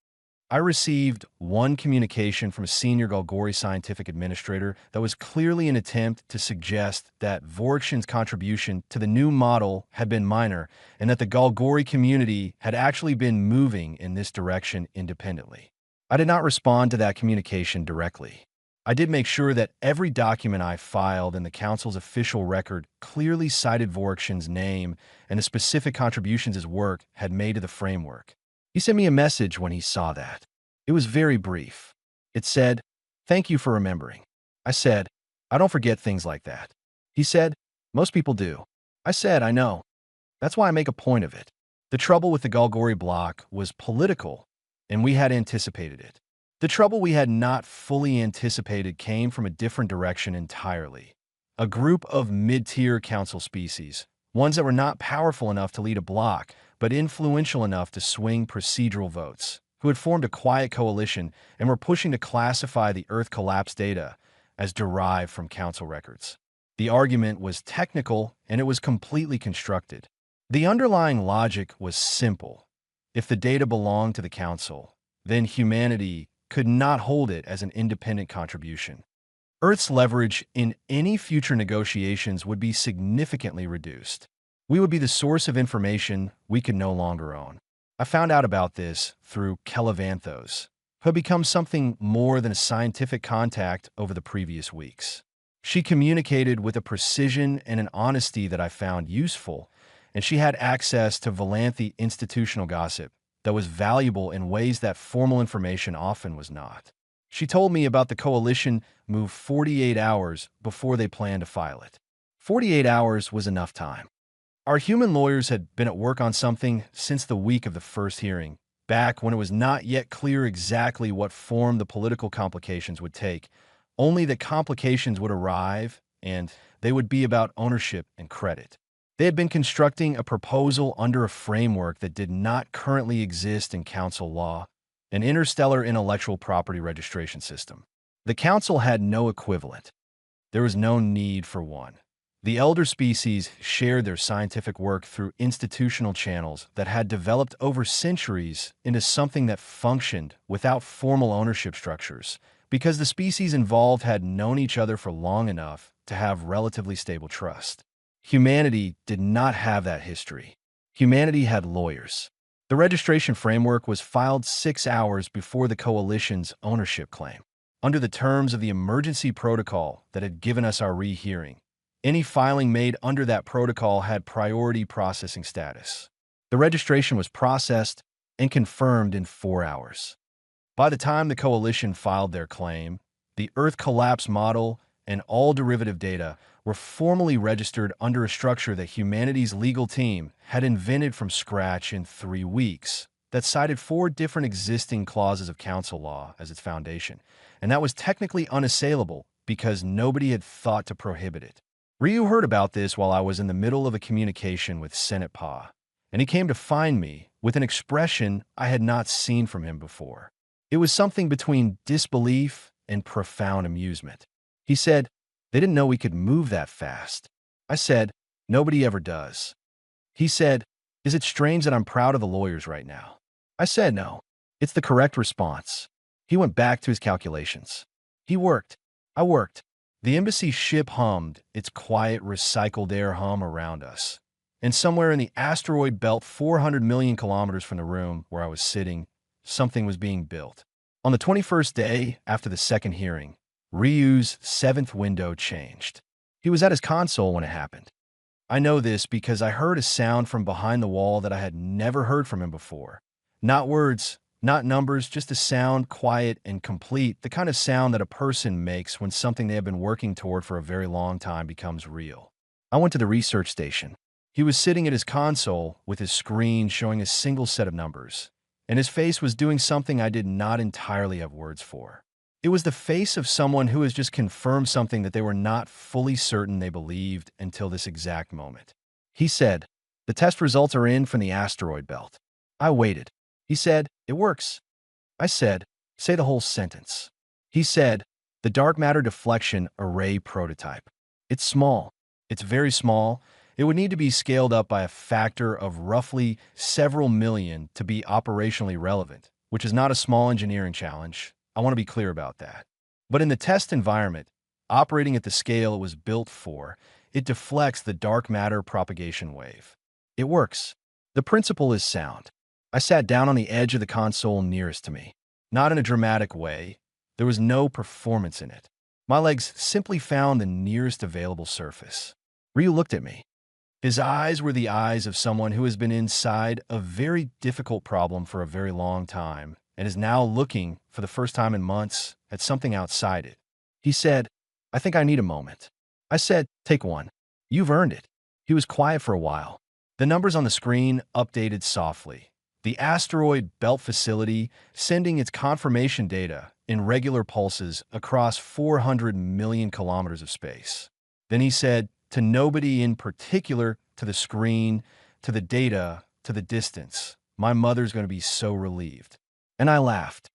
I received one communication from a senior Galgori scientific administrator that was clearly an attempt to suggest that Vorakshin's contribution to the new model had been minor and that the Galgori community had actually been moving in this direction independently. I did not respond to that communication directly. I did make sure that every document I filed in the Council's official record clearly cited Vorakshin's name and the specific contributions his work had made to the framework. He sent me a message when he saw that. It was very brief. It said, "Thank you for remembering." I said, "I don't forget things like that." He said, "Most people do." I said, "I know. That's why I make a point of it." The trouble with the Galgori bloc was political, and we had anticipated it. The trouble we had not fully anticipated came from a different direction entirely. A group of mid-tier council species, ones that were not powerful enough to lead a bloc, but influential enough to swing procedural votes, who had formed a quiet coalition and were pushing to classify the Earth collapse data as derived from council records. The argument was technical and it was completely constructed. The underlying logic was simple. If the data belonged to the council, then humanity could not hold it as an independent contribution. Earth's leverage in any future negotiations would be significantly reduced. We would be the source of information we could no longer own. I found out about this through Kelavanthos, who had become something more than a scientific contact over the previous weeks. She communicated with a precision and an honesty that I found useful, and she had access to Valanthi institutional gossip that was valuable in ways that formal information often was not. She told me about the coalition move 48 hours before they planned to file it. 48 hours was enough time. Our human lawyers had been at work on something since the week of the first hearing, back when it was not yet clear exactly what form the political complications would take, only that complications would arrive and they would be about ownership and credit. They had been constructing a proposal under a framework that did not currently exist in council law, an interstellar intellectual property registration system. The council had no equivalent. There was no need for one. The elder species shared their scientific work through institutional channels that had developed over centuries into something that functioned without formal ownership structures, because the species involved had known each other for long enough to have relatively stable trust. Humanity did not have that history. Humanity had lawyers. The registration framework was filed 6 hours before the coalition's ownership claim. Under the terms of the emergency protocol that had given us our rehearing, any filing made under that protocol had priority processing status. The registration was processed and confirmed in 4 hours. By the time the coalition filed their claim, the Earth collapse model and all derivative data were formally registered under a structure that humanity's legal team had invented from scratch in 3 weeks that cited 4 different existing clauses of council law as its foundation, and that was technically unassailable because nobody had thought to prohibit it. Ryu heard about this while I was in the middle of a communication with Senate Pa, and he came to find me with an expression I had not seen from him before. It was something between disbelief in profound amusement. He said, "They didn't know we could move that fast." I said, "Nobody ever does." He said, "Is it strange that I'm proud of the lawyers right now?" I said, "No. It's the correct response." He went back to his calculations. He worked. I worked. The embassy ship hummed its quiet, recycled air hum around us. And somewhere in the asteroid belt 400 million kilometers from the room where I was sitting, something was being built. On the 21st day after the second hearing, Ryu's seventh window changed. He was at his console when it happened. I know this because I heard a sound from behind the wall that I had never heard from him before. Not words, not numbers, just a sound, quiet and complete, the kind of sound that a person makes when something they have been working toward for a very long time becomes real. I went to the research station. He was sitting at his console with his screen showing a single set of numbers, and his face was doing something I did not entirely have words for. It was the face of someone who has just confirmed something that they were not fully certain they believed until this exact moment. He said, "The test results are in from the asteroid belt." I waited. He said, "It works." I said, "Say the whole sentence." He said, "The dark matter deflection array prototype. It's small. It's very small. It would need to be scaled up by a factor of roughly several million to be operationally relevant, which is not a small engineering challenge. I want to be clear about that. But in the test environment, operating at the scale it was built for, it deflects the dark matter propagation wave. It works. The principle is sound." I sat down on the edge of the console nearest to me. Not in a dramatic way. There was no performance in it. My legs simply found the nearest available surface. Ryu looked at me. His eyes were the eyes of someone who has been inside a very difficult problem for a very long time and is now looking, for the first time in months, at something outside it. He said, "I think I need a moment." I said, "Take one. You've earned it." He was quiet for a while. The numbers on the screen updated softly. The asteroid belt facility sending its confirmation data in regular pulses across 400 million kilometers of space. Then he said, to nobody in particular, to the screen, to the data, to the distance, "My mother's going to be so relieved." And I laughed.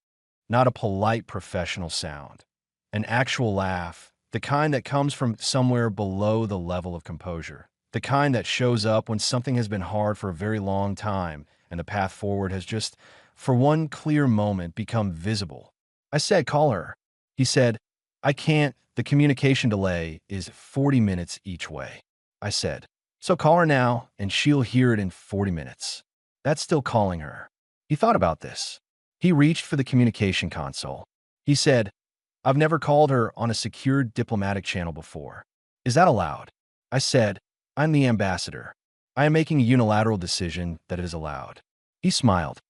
Not a polite professional sound. An actual laugh, the kind that comes from somewhere below the level of composure. The kind that shows up when something has been hard for a very long time and the path forward has just, for one clear moment, become visible. I said, "Call her." He said, "I can't. The communication delay is 40 minutes each way." I said, "So call her now, and she'll hear it in 40 minutes. That's still calling her." He thought about this. He reached for the communication console. He said, "I've never called her on a secured diplomatic channel before. Is that allowed?" I said, "I'm the ambassador. I am making a unilateral decision that it is allowed." He smiled.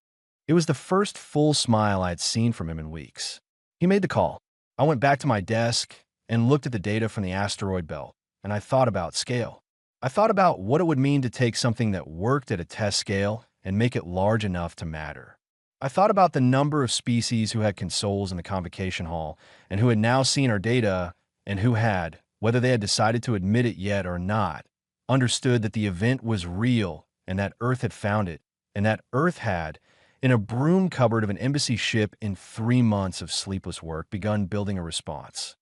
It was the first full smile I had seen from him in weeks. He made the call. I went back to my desk and looked at the data from the asteroid belt, and I thought about scale. I thought about what it would mean to take something that worked at a test scale and make it large enough to matter. I thought about the number of species who had consoles in the convocation hall and who had now seen our data and who had, whether they had decided to admit it yet or not, understood that the event was real and that Earth had found it, and that Earth had, in a broom cupboard of an embassy ship in 3 months of sleepless work, begun building a response.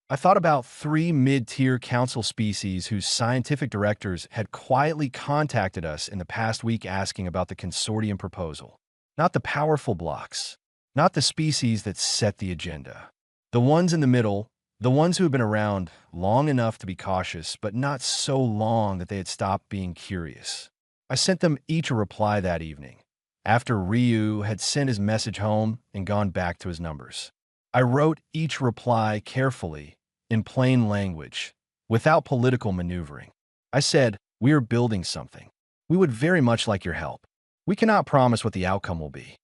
I thought about 3 mid-tier council species whose scientific directors had quietly contacted us in the past week asking about the consortium proposal. Not the powerful blocks, not the species that set the agenda. The ones in the middle, the ones who had been around long enough to be cautious, but not so long that they had stopped being curious. I sent them each a reply that evening, after Ryu had sent his message home and gone back to his numbers. I wrote each reply carefully, in plain language, without political maneuvering. I said, "We are building something. We would very much like your help. We cannot promise what the outcome will be.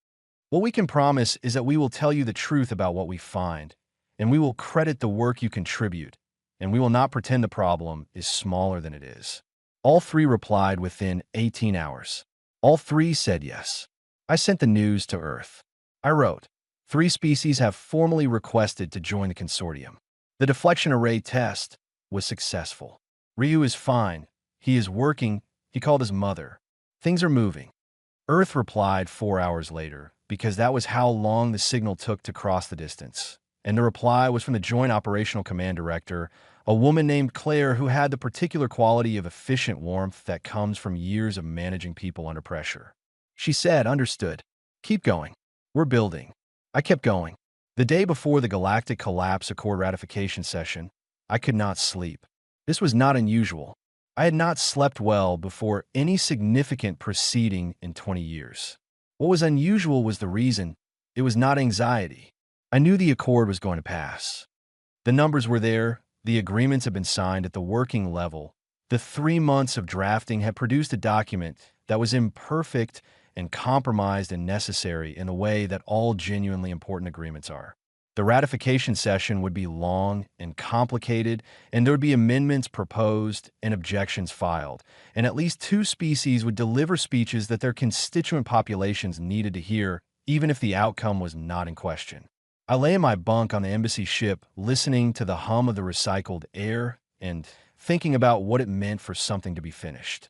What we can promise is that we will tell you the truth about what we find, and we will credit the work you contribute, and we will not pretend the problem is smaller than it is." All 3 replied within 18 hours. All 3 said yes. I sent the news to Earth. I wrote, 3 species have formally requested to join the consortium. The deflection array test was successful. Ryu is fine. He is working. He called his mother. Things are moving. Earth replied 4 hours later, because that was how long the signal took to cross the distance. And the reply was from the Joint Operational Command Director, a woman named Claire who had the particular quality of efficient warmth that comes from years of managing people under pressure. She said, "Understood. Keep going. We're building." I kept going. The day before the Galactic Collapse Accord ratification session, I could not sleep. This was not unusual. I had not slept well before any significant proceeding in 20 years. What was unusual was the reason. It was not anxiety. I knew the accord was going to pass. The numbers were there. The agreements had been signed at the working level. The 3 months of drafting had produced a document that was imperfect and compromised and necessary in the way that all genuinely important agreements are. The ratification session would be long and complicated, and there would be amendments proposed and objections filed, and at least 2 species would deliver speeches that their constituent populations needed to hear, even if the outcome was not in question. I lay in my bunk on the embassy ship, listening to the hum of the recycled air and thinking about what it meant for something to be finished.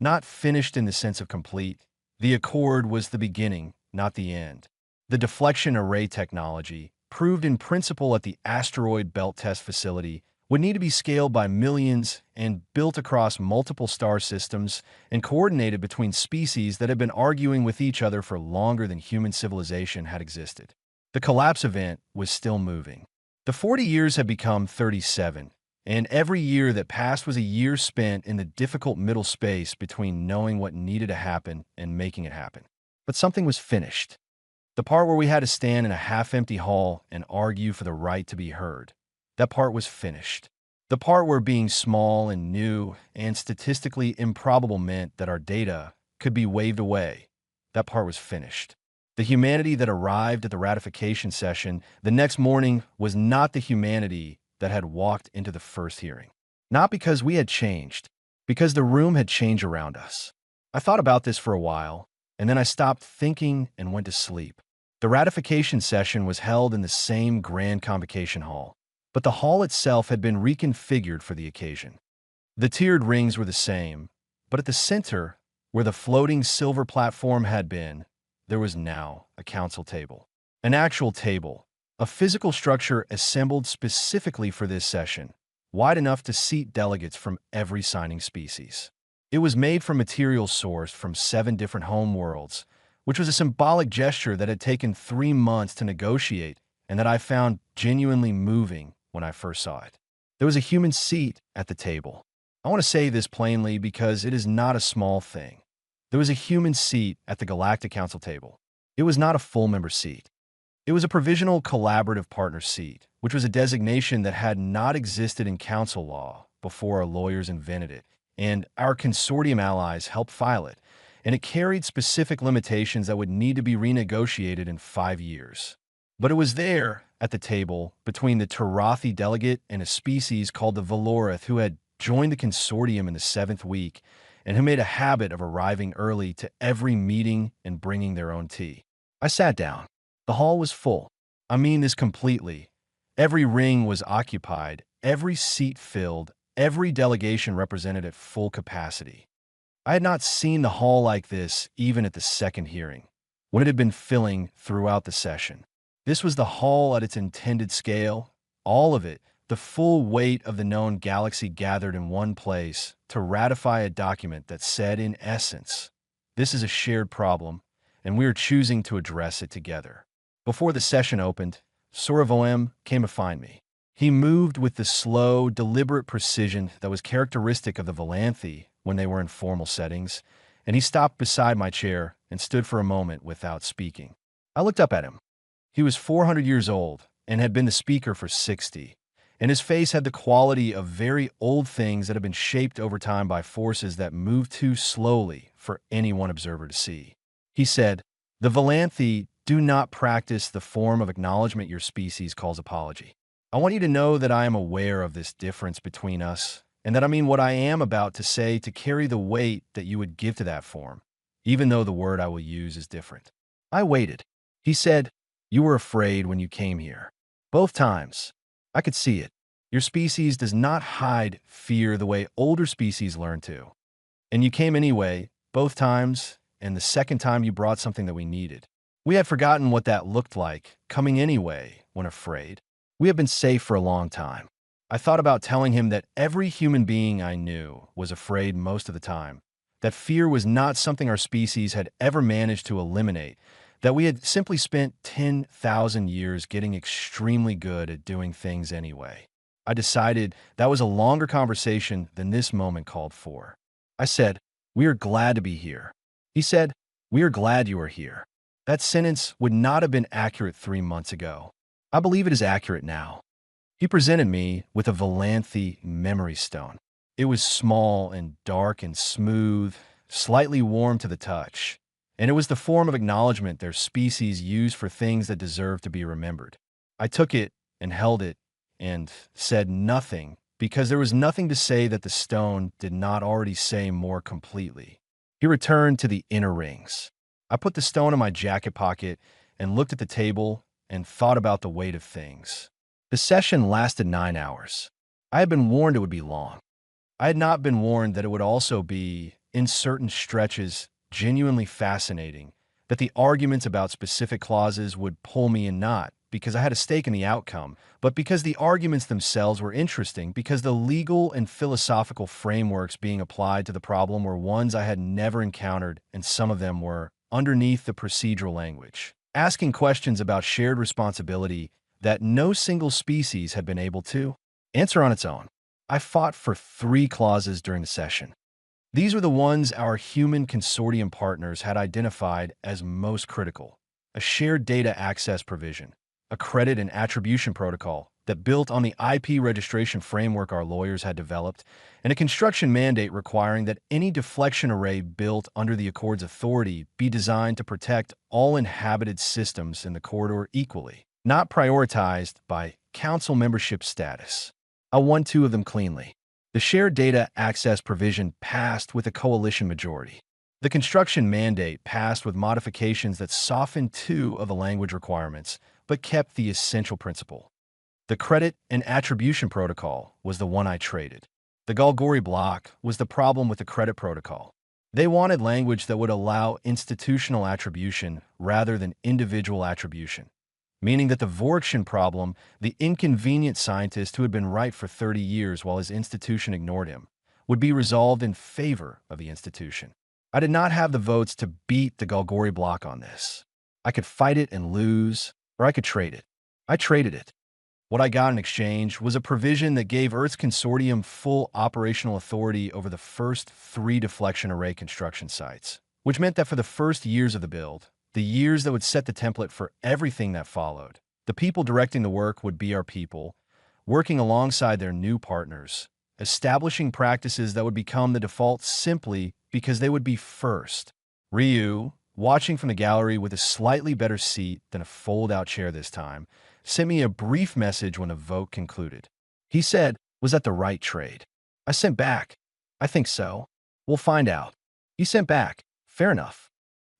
Not finished in the sense of complete. The accord was the beginning, not the end. The deflection array technology, proved in principle at the asteroid belt test facility, would need to be scaled by millions and built across multiple star systems and coordinated between species that had been arguing with each other for longer than human civilization had existed. The collapse event was still moving. The 40 years had become 37, and every year that passed was a year spent in the difficult middle space between knowing what needed to happen and making it happen. But something was finished. The part where we had to stand in a half-empty hall and argue for the right to be heard. That part was finished. The part where being small and new and statistically improbable meant that our data could be waved away. That part was finished. The humanity that arrived at the ratification session the next morning was not the humanity that had walked into the first hearing. Not because we had changed, because the room had changed around us. I thought about this for a while, and then I stopped thinking and went to sleep. The ratification session was held in the same grand convocation hall, but the hall itself had been reconfigured for the occasion. The tiered rings were the same, but at the center, where the floating silver platform had been, there was now a council table. An actual table, a physical structure assembled specifically for this session, wide enough to seat delegates from every signing species. It was made from materials sourced from 7 different home worlds, which was a symbolic gesture that had taken 3 months to negotiate and that I found genuinely moving when I first saw it. There was a human seat at the table. I want to say this plainly because it is not a small thing. There was a human seat at the Galactic Council table. It was not a full-member seat. It was a provisional collaborative partner seat, which was a designation that had not existed in council law before our lawyers invented it, and our consortium allies helped file it, and it carried specific limitations that would need to be renegotiated in 5 years. But it was there, at the table, between the Tarathi delegate and a species called the Valorith who had joined the consortium in the 7th week and who made a habit of arriving early to every meeting and bringing their own tea. I sat down. The hall was full. I mean this completely. Every ring was occupied, every seat filled, every delegation represented at full capacity. I had not seen the hall like this even at the second hearing, when it had been filling throughout the session. This was the hall at its intended scale, all of it, the full weight of the known galaxy gathered in one place to ratify a document that said, in essence, this is a shared problem, and we are choosing to address it together. Before the session opened, Soravoem came to find me. He moved with the slow, deliberate precision that was characteristic of the Valanthi when they were in formal settings, and he stopped beside my chair and stood for a moment without speaking. I looked up at him. He was 400 years old and had been the speaker for 60, and his face had the quality of very old things that have been shaped over time by forces that move too slowly for any one observer to see. He said, "The Valanthi do not practice the form of acknowledgement your species calls apology. I want you to know that I am aware of this difference between us, and that I mean what I am about to say to carry the weight that you would give to that form, even though the word I will use is different." I waited. He said, "You were afraid when you came here. Both times. I could see it. Your species does not hide fear the way older species learn to. And you came anyway, both times, and the second time you brought something that we needed. We had forgotten what that looked like, coming anyway, when afraid. We have been safe for a long time. I thought about telling him that every human being I knew was afraid most of the time, that fear was not something our species had ever managed to eliminate, that we had simply spent 10,000 years getting extremely good at doing things anyway. I decided that was a longer conversation than this moment called for. I said, "We are glad to be here." He said, "We are glad you are here." That sentence would not have been accurate 3 months ago. I believe it is accurate now. He presented me with a Valanthe memory stone. It was small and dark and smooth, slightly warm to the touch, and it was the form of acknowledgement their species used for things that deserve to be remembered. I took it and held it and said nothing because there was nothing to say that the stone did not already say more completely. He returned to the inner rings. I put the stone in my jacket pocket and looked at the table and thought about the weight of things. The session lasted 9 hours. I had been warned it would be long. I had not been warned that it would also be, in certain stretches, genuinely fascinating, that the arguments about specific clauses would pull me in not because I had a stake in the outcome, but because the arguments themselves were interesting, because the legal and philosophical frameworks being applied to the problem were ones I had never encountered, and some of them were underneath the procedural language, asking questions about shared responsibility that no single species had been able to answer on its own. I fought for 3 clauses during the session. These were the ones our human consortium partners had identified as most critical: a shared data access provision, a credit and attribution protocol that built on the IP registration framework our lawyers had developed, and a construction mandate requiring that any deflection array built under the Accord's authority be designed to protect all inhabited systems in the corridor equally, not prioritized by council membership status. I won 2 of them cleanly. The shared data access provision passed with a coalition majority. The construction mandate passed with modifications that softened 2 of the language requirements, but kept the essential principle. The credit and attribution protocol was the one I traded. The Galgori block was the problem with the credit protocol. They wanted language that would allow institutional attribution rather than individual attribution, meaning that the Vorkshan problem, the inconvenient scientist who had been right for 30 years while his institution ignored him, would be resolved in favor of the institution. I did not have the votes to beat the Galgori block on this. I could fight it and lose, or I could trade it. I traded it. What I got in exchange was a provision that gave Earth's consortium full operational authority over the first 3 deflection array construction sites, which meant that for the first years of the build, the years that would set the template for everything that followed, the people directing the work would be our people, working alongside their new partners, establishing practices that would become the default simply because they would be first. Ryu, watching from the gallery with a slightly better seat than a fold-out chair this time, sent me a brief message when the vote concluded. He said, "Was that the right trade?" I sent back, "I think so. We'll find out." He sent back, "Fair enough."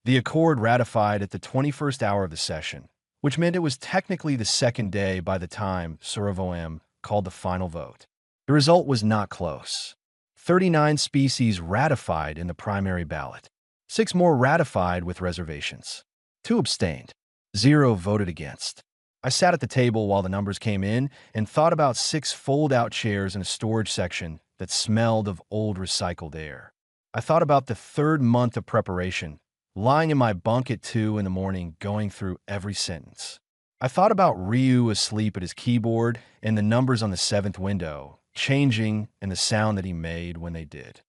The Accord ratified at the 21st hour of the session, which meant it was technically the second day by the time Sorovoam called the final vote. The result was not close. 39 species ratified in the primary ballot. 6 more ratified with reservations. 2 abstained. 0 voted against. I sat at the table while the numbers came in and thought about 6 fold-out chairs in a storage section that smelled of old recycled air. I thought about the 3rd month of preparation, lying in my bunk at 2 in the morning going through every sentence. I thought about Ryu asleep at his keyboard and the numbers on the 7th window, changing and the sound that he made when they did.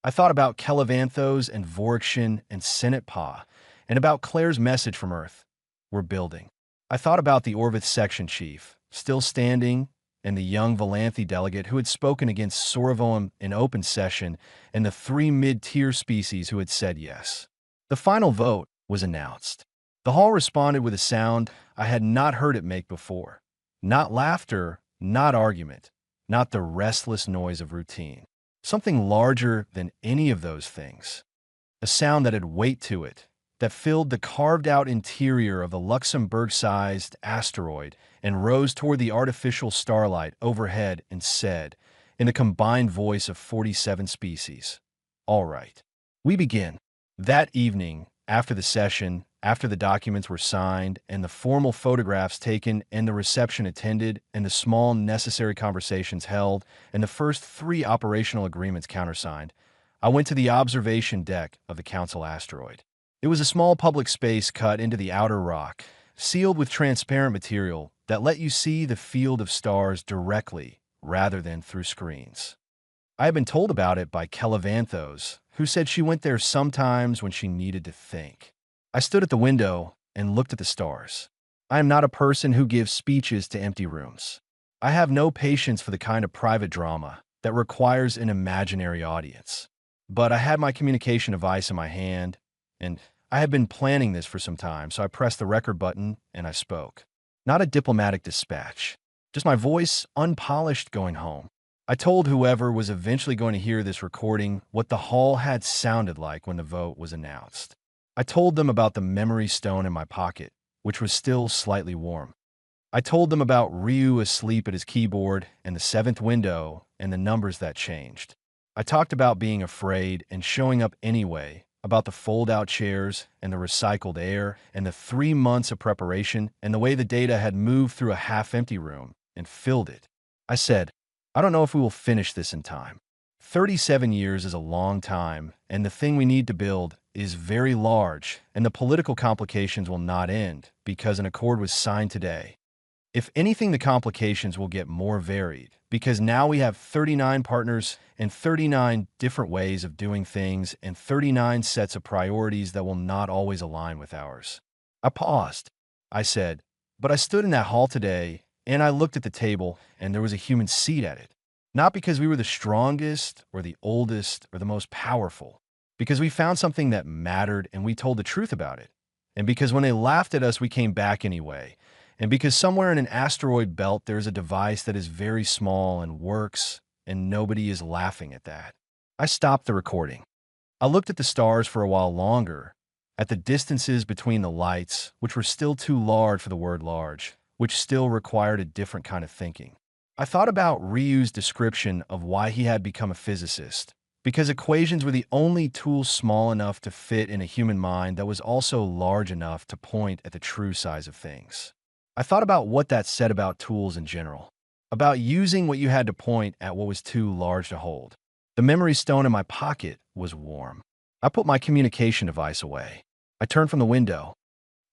I thought about Kelevanthos and Vorkshan and Senate Pa, and about Claire's message from Earth: "We're building." I thought about the Orvith section chief, still standing, and the young Valanthe delegate who had spoken against Sorovoam in open session, and the 3 mid-tier species who had said yes. The final vote was announced. The hall responded with a sound I had not heard it make before. Not laughter, not argument, not the restless noise of routine. Something larger than any of those things. A sound that had weight to it, that filled the carved-out interior of the Luxembourg-sized asteroid and rose toward the artificial starlight overhead and said, in the combined voice of 47 species, "All right, we begin." That evening, After the session, after the documents were signed, and the formal photographs taken, and the reception attended, and the small necessary conversations held, and the first 3 operational agreements countersigned, I went to the observation deck of the Council asteroid. It was a small public space cut into the outer rock, sealed with transparent material that let you see the field of stars directly rather than through screens. I had been told about it by Kelevanthos, who said she went there sometimes when she needed to think. I stood at the window and looked at the stars. I am not a person who gives speeches to empty rooms. I have no patience for the kind of private drama that requires an imaginary audience. But I had my communication device in my hand, and I had been planning this for some time, so I pressed the record button and I spoke. Not a diplomatic dispatch, just my voice unpolished going home. I told whoever was eventually going to hear this recording what the hall had sounded like when the vote was announced. I told them about the memory stone in my pocket, which was still slightly warm. I told them about Ryu asleep at his keyboard and the 7th window and the numbers that changed. I talked about being afraid and showing up anyway, about the fold-out chairs and the recycled air and the 3 months of preparation and the way the data had moved through a half-empty room and filled it. I said, I don't know if we will finish this in time. 37 years is a long time, and the thing we need to build is very large, and the political complications will not end because an accord was signed today. If anything, the complications will get more varied because now we have 39 partners and 39 different ways of doing things and 39 sets of priorities that will not always align with ours. I paused. I said, but I stood in that hall today and I looked at the table and there was a human seat at it. Not because we were the strongest or the oldest or the most powerful, because we found something that mattered and we told the truth about it. And because when they laughed at us, we came back anyway. And because somewhere in an asteroid belt, there's a device that is very small and works, and nobody is laughing at that. I stopped the recording. I looked at the stars for a while longer, at the distances between the lights, which were still too large for the word large, which still required a different kind of thinking. I thought about Ryu's description of why he had become a physicist, because equations were the only tool small enough to fit in a human mind that was also large enough to point at the true size of things. I thought about what that said about tools in general, about using what you had to point at what was too large to hold. The memory stone in my pocket was warm. I put my communication device away. I turned from the window.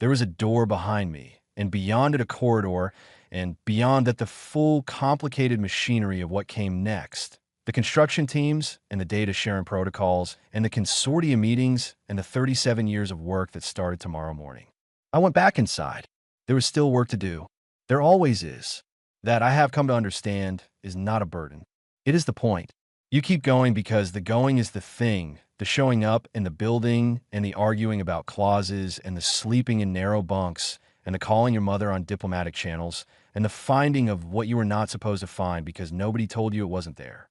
There was a door behind me, and beyond it a corridor, and beyond that the full, complicated machinery of what came next. The construction teams, and the data sharing protocols, and the consortium meetings, and the 37 years of work that started tomorrow morning. I went back inside. There was still work to do. There always is. That, I have come to understand, is not a burden. It is the point. You keep going because the going is the thing, the showing up and the building and the arguing about clauses and the sleeping in narrow bunks and the calling your mother on diplomatic channels and the finding of what you were not supposed to find because nobody told you it wasn't there.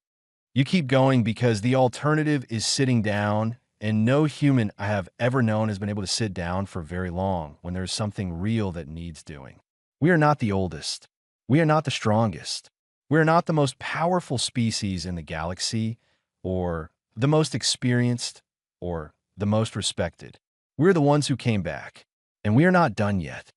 You keep going because the alternative is sitting down, and no human I have ever known has been able to sit down for very long when there is something real that needs doing. We are not the oldest. We are not the strongest. We are not the most powerful species in the galaxy, or the most experienced, or the most respected. We're the ones who came back, and we are not done yet.